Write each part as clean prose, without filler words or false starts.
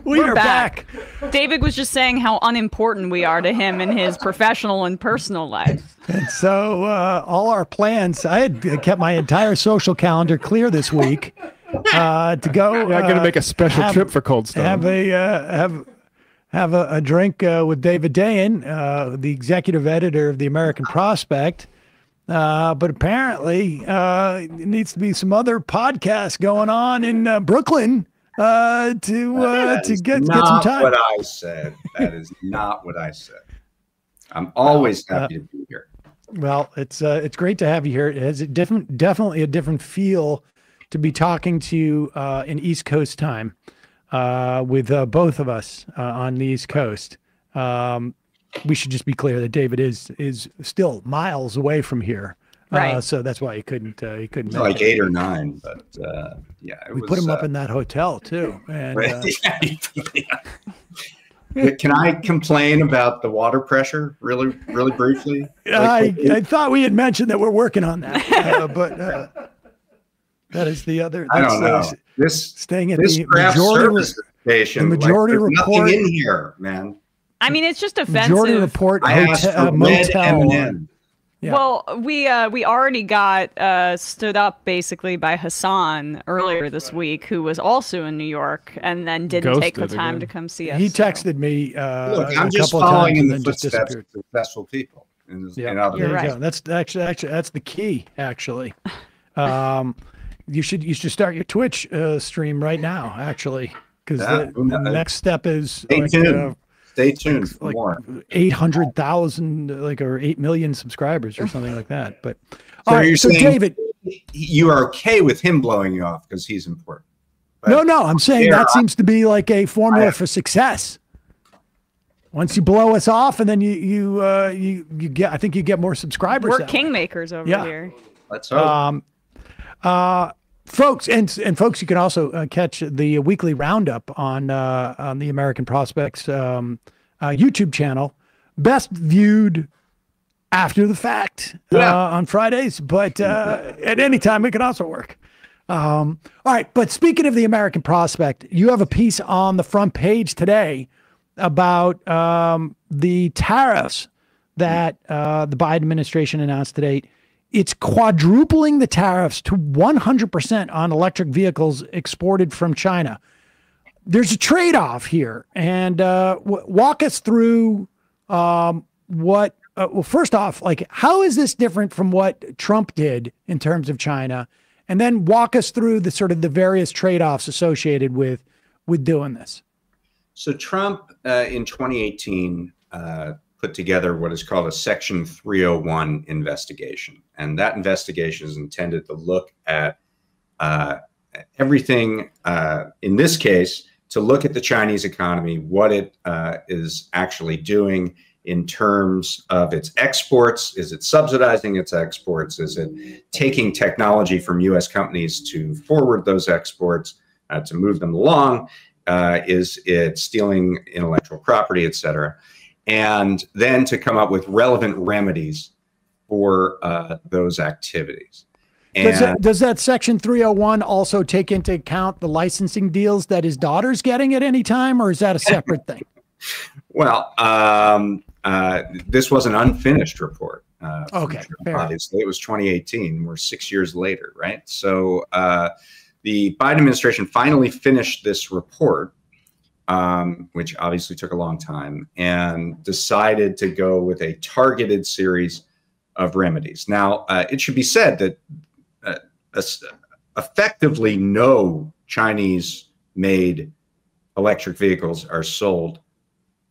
We're back. David was just saying how unimportant we are to him in his professional and personal life. And so all our plans, I had kept my entire social calendar clear this week to go. I'm going to make a special trip for Cold Stone. Have a drink with David Dayen, the executive editor of the American Prospect. But apparently it needs to be some other podcasts going on in Brooklyn to get some time. What I said. That is not what I said. I'm always happy to be here. Well, it's great to have you here. It has definitely a different feel to be talking to you in East Coast time with both of us on the East Coast. We should just be clear that David is still miles away from here. Right. So that's why he couldn't like 8 or 9, but yeah, we put him up in that hotel too. And can I complain about the water pressure really briefly? I thought we had mentioned that we're working on that, but that is the other. I don't know. Staying at this the majority station. The majority report nothing in here, man. I mean, it's just offensive. Majority report I asked for red M&M. Yeah. Well, we already got stood up basically by Hassan earlier this week, who was also in New York and then didn't take the time to come see us. He texted me Look, I'm just following in the footsteps of successful people. You're right. That's actually that's the key. Actually, you should start your Twitch stream right now. Actually, because the next step is Stay tuned for more. 800,000, or 8 million subscribers or something like that. But so you're saying David, you are okay with him blowing you off because he's important? No, I'm saying that seems to be like a formula for success. Once you blow us off, and then you get, I think you get more subscribers. We're kingmakers over here. Let's hope. Folks, and folks, you can also catch the weekly roundup on the American Prospects YouTube channel, best viewed after the fact on Fridays, but at any time it can also work. All right, but speaking of the American Prospect, you have a piece on the front page today about the tariffs that the Biden administration announced today. It's quadrupling the tariffs to 100% on electric vehicles exported from China. There's a trade-off here, and walk us through what. Well, first off, how is this different from what Trump did in terms of China, and then walk us through the sort of the various trade-offs associated with doing this. So Trump in 2018 put together what is called a Section 301 investigation. And that investigation is intended to look at everything, in this case, to look at the Chinese economy, what it is actually doing in terms of its exports. Is it subsidizing its exports? Is it taking technology from U.S. companies to forward those exports, to move them along? Is it stealing intellectual property, et cetera? And then to come up with relevant remedies for those activities. And does that Section 301 also take into account the licensing deals that his daughter's getting at any time, or is that a separate thing? Well, this was an unfinished report. Okay. Obviously, it was 2018. We're 6 years later, right? So the Biden administration finally finished this report, which obviously took a long time, and decided to go with a targeted series of remedies. Now, it should be said that effectively no Chinese-made electric vehicles are sold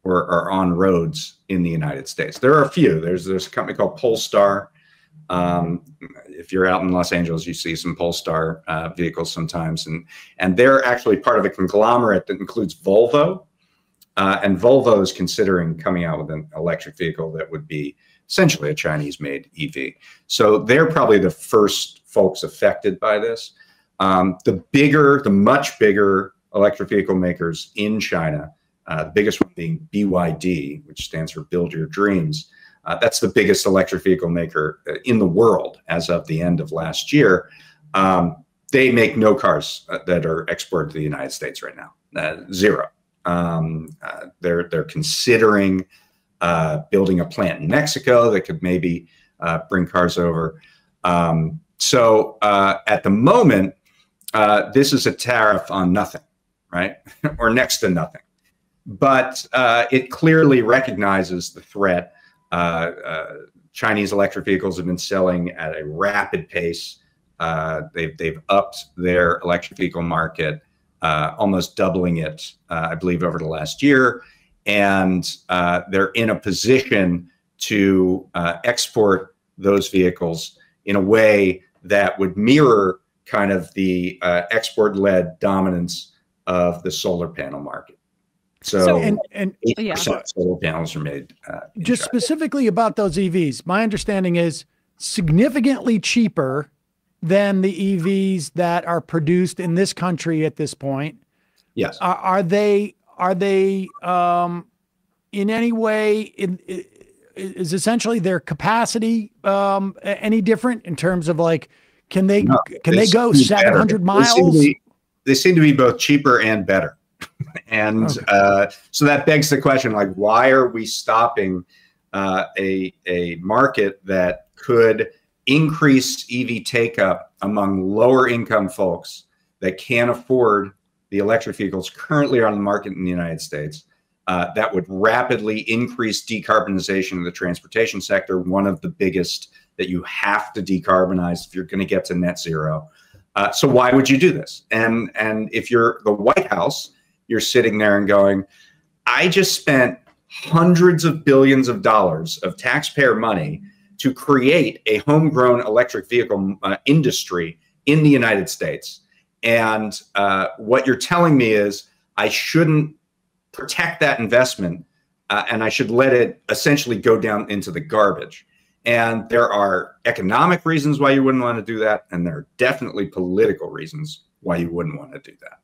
or are on roads in the United States. There are a few. There's a company called Polestar. If you're out in Los Angeles, you see some Polestar vehicles sometimes, and they're actually part of a conglomerate that includes Volvo, and Volvo is considering coming out with an electric vehicle that would be essentially a Chinese-made EV. So they're probably the first folks affected by this. The much bigger electric vehicle makers in China, the biggest one being BYD, which stands for Build Your Dreams. That's the biggest electric vehicle maker in the world as of the end of last year. They make no cars that are exported to the United States right now, zero. They're considering building a plant in Mexico that could maybe bring cars over. So at the moment, this is a tariff on nothing, right? Or next to nothing. But it clearly recognizes the threat. Chinese electric vehicles have been selling at a rapid pace. They've upped their electric vehicle market, almost doubling it, I believe, over the last year. And they're in a position to export those vehicles in a way that would mirror kind of the export-led dominance of the solar panel market. So 8% solar panels are made. Just specifically about those EVs, my understanding is significantly cheaper than the EVs that are produced in this country at this point. Yes. Are they in any way is essentially their capacity any different in terms of like, can they go 700 miles? They seem to be both cheaper and better. And so that begs the question, like, why are we stopping a market that could increase EV take-up among lower income folks that can't afford the electric vehicles currently on the market in the United States? That would rapidly increase decarbonization of the transportation sector, one of the biggest that you have to decarbonize if you're going to get to net zero. So why would you do this? And if you're the White House, you're sitting there and going, I just spent hundreds of billions of dollars of taxpayer money to create a homegrown electric vehicle industry in the United States. And what you're telling me is I shouldn't protect that investment and I should let it essentially go down into the garbage. And there are economic reasons why you wouldn't want to do that. And there are definitely political reasons why you wouldn't want to do that.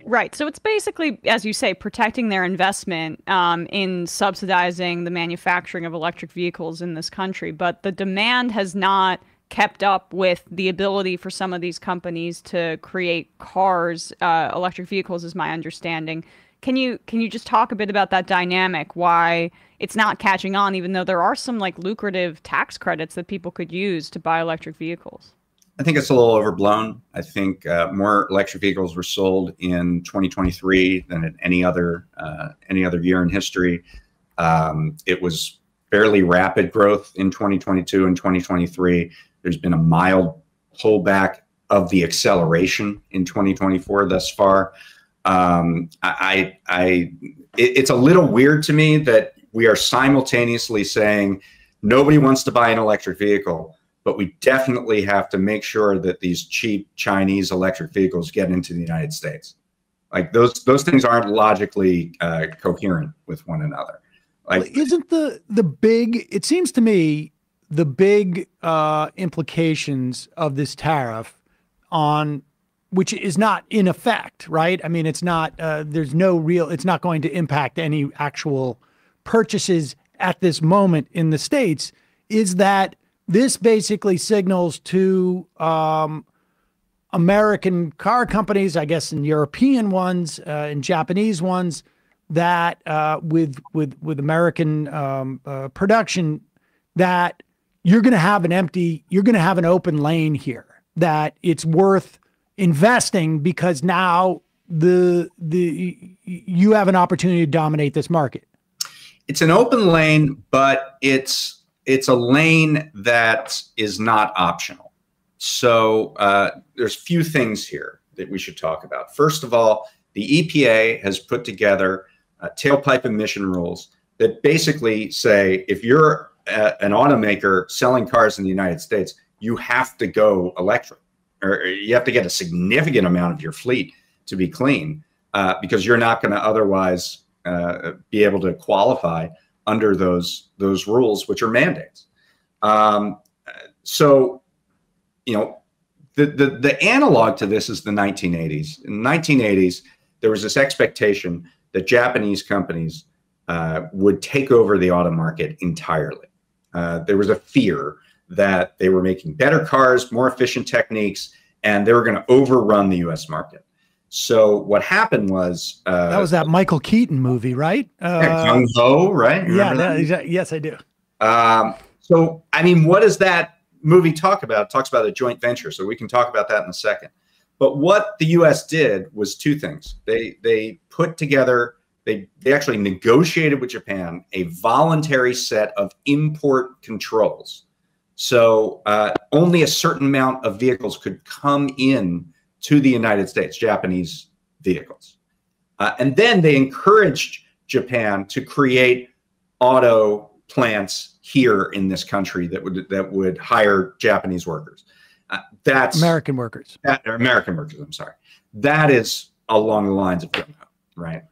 Right. So it's basically, as you say, protecting their investment in subsidizing the manufacturing of electric vehicles in this country. But the demand has not kept up with the ability for some of these companies to create cars, electric vehicles, is my understanding. Can you just talk a bit about that dynamic, why it's not catching on, even though there are some like lucrative tax credits that people could use to buy electric vehicles? I think it's a little overblown. I think more electric vehicles were sold in 2023 than at any other year in history. It was fairly rapid growth in 2022 and 2023. There's been a mild pullback of the acceleration in 2024 thus far. It's a little weird to me that we are simultaneously saying nobody wants to buy an electric vehicle, but we definitely have to make sure that these cheap Chinese electric vehicles get into the United States. Like those things aren't logically coherent with one another. Like, isn't the big? It seems to me the big implications of this tariff on, which is not in effect, right? I mean, it's not. There's no real. It's not going to impact any actual purchases at this moment in the States. Is that this basically signals to American car companies, I guess, and European ones and Japanese ones, that with American production, that you're going to have an open lane here, that it's worth investing because now you have an opportunity to dominate this market. It's an open lane, but it's a lane that is not optional. So there's few things here that we should talk about. First of all, the EPA has put together tailpipe emission rules that basically say if you're an automaker selling cars in the United States, you have to go electric, or you have to get a significant amount of your fleet to be clean because you're not going to otherwise be able to qualify under those rules, which are mandates. So, you know, the analog to this is the 1980s. In the 1980s, there was this expectation that Japanese companies would take over the auto market entirely. There was a fear that they were making better cars, more efficient techniques, and they were going to overrun the US market. So what happened was that was that Michael Keaton movie, right? Gung Ho, right? Yes, I do. So I mean, what does that movie talk about? It talks about a joint venture. So we can talk about that in a second. But what the U.S. did was two things. They put together, they actually negotiated with Japan a voluntary set of import controls. So only a certain amount of vehicles could come in to the United States, Japanese vehicles. And then they encouraged Japan to create auto plants here in this country that would hire Japanese workers. That's American workers. American workers, I'm sorry. That is along the lines of Gung Ho, right?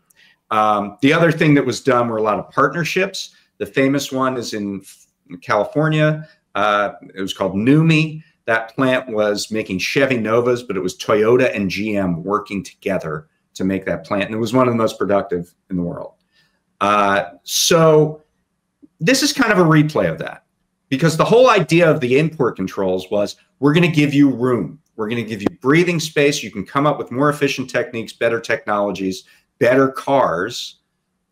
The other thing that was done were a lot of partnerships. The famous one is in California. It was called NUMMI. That plant was making Chevy Novas, but it was Toyota and GM working together to make that plant. And it was one of the most productive in the world. So this is kind of a replay of that, because the whole idea of the import controls was, we're going to give you room. We're going to give you breathing space. You can come up with more efficient techniques, better technologies, better cars,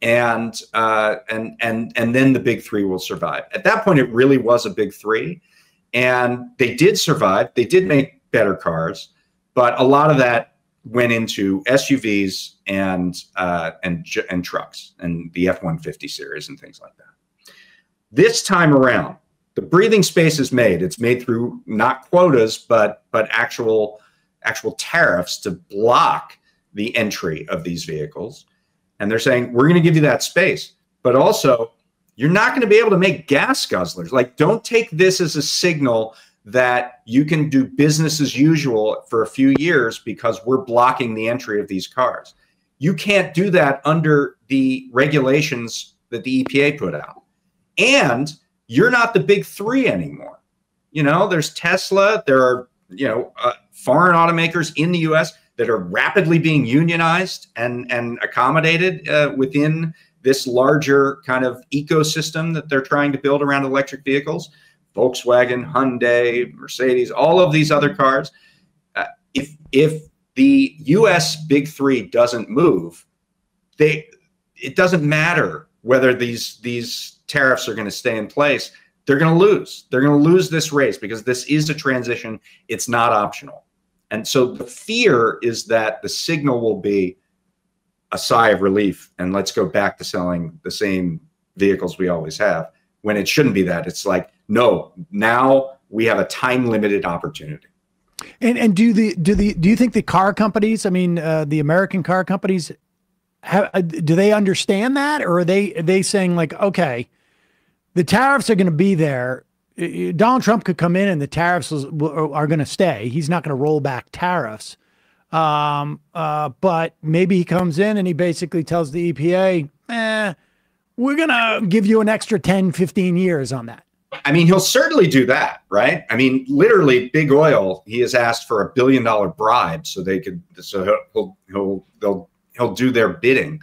and then the big three will survive. At that point, it really was a big three. And they did survive. They did make better cars, but a lot of that went into SUVs and trucks and the F-150 series and things like that. This time around, the breathing space is made. It's made through not quotas, but actual tariffs to block the entry of these vehicles. And they're saying, we're going to give you that space, but also, you're not going to be able to make gas guzzlers. Like, don't take this as a signal that you can do business as usual for a few years because we're blocking the entry of these cars. You can't do that under the regulations that the EPA put out. And you're not the big three anymore. You know, there's Tesla. There are, foreign automakers in the U.S. that are rapidly being unionized and accommodated within this larger kind of ecosystem that they're trying to build around electric vehicles. Volkswagen, Hyundai, Mercedes, all of these other cars. If the U.S. big three doesn't move, it doesn't matter whether these tariffs are going to stay in place. They're going to lose. They're going to lose this race because this is a transition. It's not optional. And so the fear is that the signal will be a sigh of relief and let's go back to selling the same vehicles we always have, when it shouldn't be that. It's like, no, now we have a time limited opportunity. And do you think the car companies, I mean, the American car companies, do they understand that, or are they saying like, okay, the tariffs are going to be there. Donald Trump could come in and the tariffs are going to stay. He's not going to roll back tariffs. But maybe he comes in and he basically tells the EPA, we're going to give you an extra 10, 15 years on that. I mean, he'll certainly do that, right? I mean, literally, big oil, he has asked for $1 billion bribe so he'll do their bidding.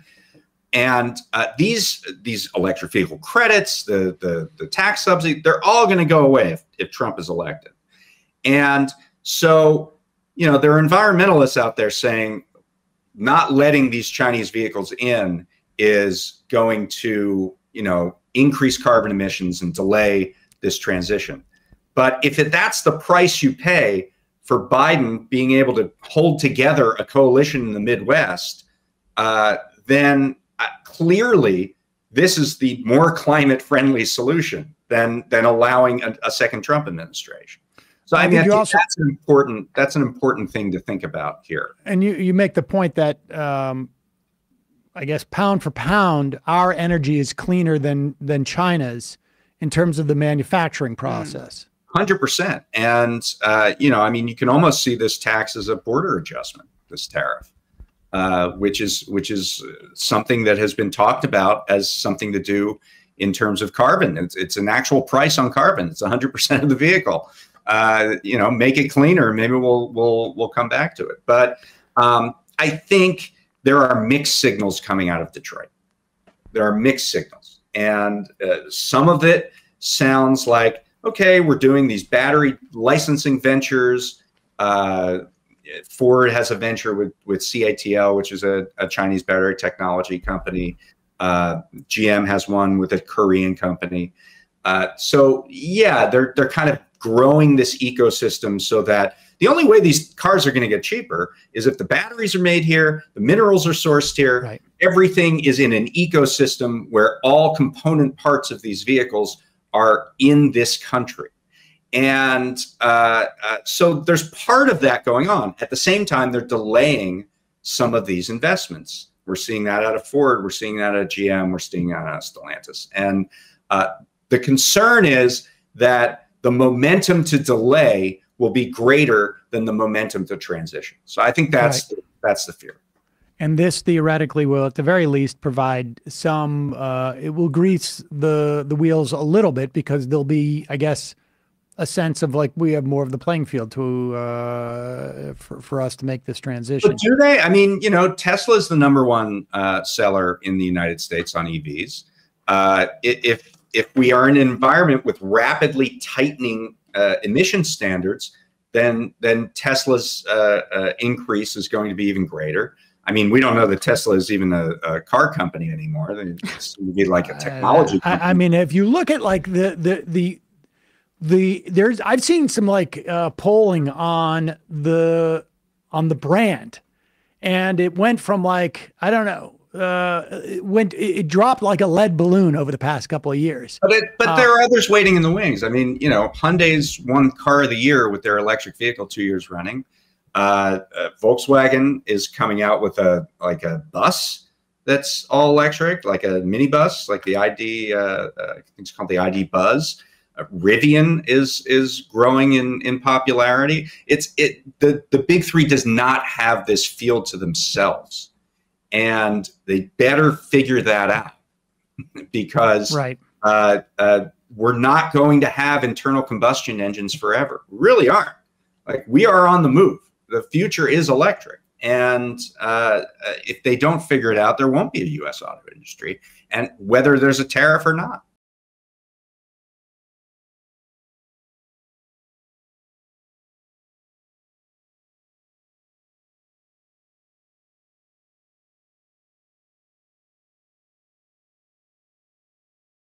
And these electric vehicle credits, the tax subsidy, they're all going to go away if Trump is elected. And so, there are environmentalists out there saying not letting these Chinese vehicles in is going to, increase carbon emissions and delay this transition. But if that's the price you pay for Biden being able to hold together a coalition in the Midwest, then clearly this is the more climate-friendly solution than allowing a second Trump administration. So I think that's an important thing to think about here. And you make the point that I guess pound for pound, our energy is cleaner than China's in terms of the manufacturing process. 100%. And I mean, you can almost see this tax as a border adjustment, this tariff, which is something that has been talked about as something to do in terms of carbon. It's an actual price on carbon. It's 100% of the vehicle. Make it cleaner. Maybe we'll come back to it. But I think there are mixed signals coming out of Detroit. There are mixed signals, and some of it sounds like, okay, we're doing these battery licensing ventures. Ford has a venture with CATL, which is a Chinese battery technology company. GM has one with a Korean company. So yeah, they're kind of growing this ecosystem so that the only way these cars are going to get cheaper is if the batteries are made here, the minerals are sourced here, right. Everything is in an ecosystem where all component parts of these vehicles are in this country. And so there's part of that going on. At the same time, they're delaying some of these investments. We're seeing that out of Ford. We're seeing that out of GM. We're seeing that out of Stellantis. And the concern is that the momentum to delay will be greater than the momentum to transition. So I think that's right. That's the fear. And this theoretically will, at the very least, provide some. It will grease the wheels a little bit because there'll be, I guess, a sense of like we have more of the playing field to for us to make this transition. But do they? I mean, you know, Tesla is the #1 seller in the United States on EVs. If we are in an environment with rapidly tightening emission standards, then Tesla's increase is going to be even greater. I mean, we don't know that Tesla is even a car company anymore. It's going to be like a technology company. I mean, if you look at like I've seen some like polling on the brand, and it went from like, I don't know, it dropped like a lead balloon over the past couple of years. But there are others waiting in the wings. I mean, you know, Hyundai's won Car of the Year with their electric vehicle 2 years running. Volkswagen is coming out with a bus that's all electric, like a minibus, like the ID. I think it's called the ID Buzz. Rivian is growing in popularity. The big three does not have this field to themselves. And they better figure that out because right. We're not going to have internal combustion engines forever. We really aren't. Like, we are on the move. The future is electric. And if they don't figure it out, there won't be a U.S. auto industry, and whether there's a tariff or not.